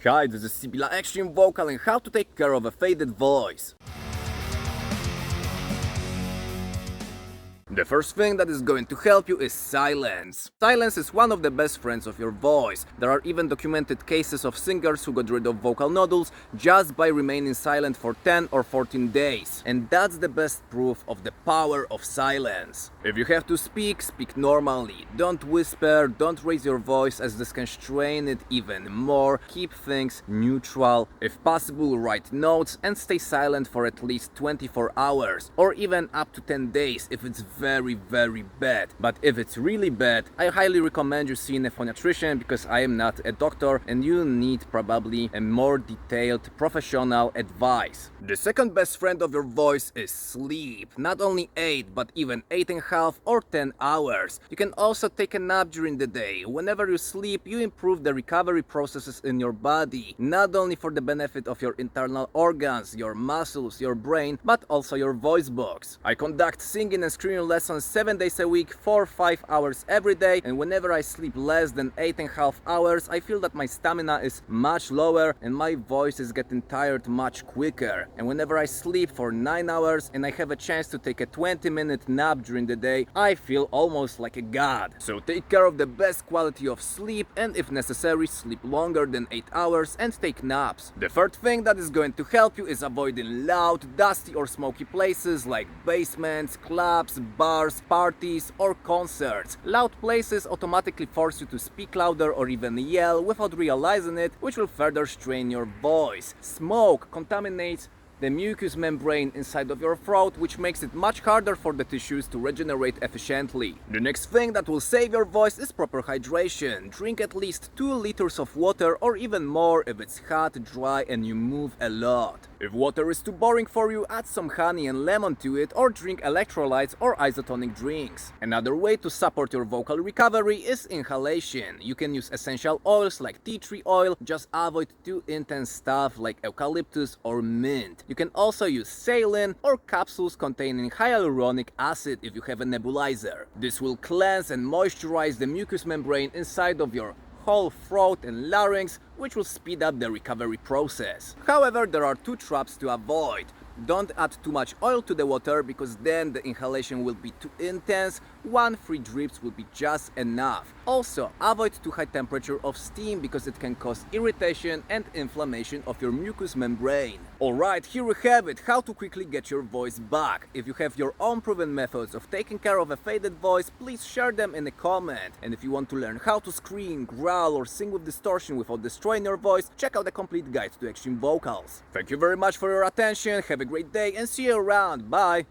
Hi, this is Sibila Extreme Vocal and how to take care of a faded voice. The first thing that is going to help you is silence. Silence is one of the best friends of your voice. There are even documented cases of singers who got rid of vocal nodules just by remaining silent for 10 or 14 days. And that's the best proof of the power of silence. If you have to speak, speak normally. Don't whisper, don't raise your voice as this can strain it even more. Keep things neutral. If possible, write notes and stay silent for at least 24 hours or even up to 10 days if it's very bad. But if it's really bad, I highly recommend you seeing a phoniatrician because I am not a doctor and you need probably a more detailed professional advice. The second best friend of your voice is sleep. Not only 8 but even 8.5 or 10 hours. You can also take a nap during the day. Whenever you sleep, you improve the recovery processes in your body, not only for the benefit of your internal organs, your muscles, your brain, but also your voice box. I conduct singing and screaming lessons 7 days a week, 4-5 hours every day, and whenever I sleep less than 8.5 hours, I feel that my stamina is much lower and my voice is getting tired much quicker. And whenever I sleep for 9 hours and I have a chance to take a 20-minute nap during the day, I feel almost like a god. So take care of the best quality of sleep and if necessary, sleep longer than 8 hours and take naps. The third thing that is going to help you is avoiding loud, dusty or smoky places like basements, clubs, bars, parties or concerts. Loud places automatically force you to speak louder or even yell without realizing it, which will further strain your voice. Smoke contaminates the mucous membrane inside of your throat, which makes it much harder for the tissues to regenerate efficiently. The next thing that will save your voice is proper hydration. Drink at least 2 liters of water or even more if it's hot, dry and you move a lot. If water is too boring for you, add some honey and lemon to it or drink electrolytes or isotonic drinks. Another way to support your vocal recovery is inhalation. You can use essential oils like tea tree oil, just avoid too intense stuff like eucalyptus or mint. You can also use saline or capsules containing hyaluronic acid if you have a nebulizer. This will cleanse and moisturize the mucous membrane inside of your whole throat and larynx, which will speed up the recovery process. However, there are 2 traps to avoid. Don't add too much oil to the water because then the inhalation will be too intense. 1-3 drips will be just enough. Also, avoid too high temperature of steam because it can cause irritation and inflammation of your mucous membrane. Alright, here we have it, how to quickly get your voice back. If you have your own proven methods of taking care of a faded voice, please share them in a comment. And if you want to learn how to scream, growl or sing with distortion without destroying your voice, check out the complete guide to extreme vocals. Thank you very much for your attention, have a great day and see you around, bye!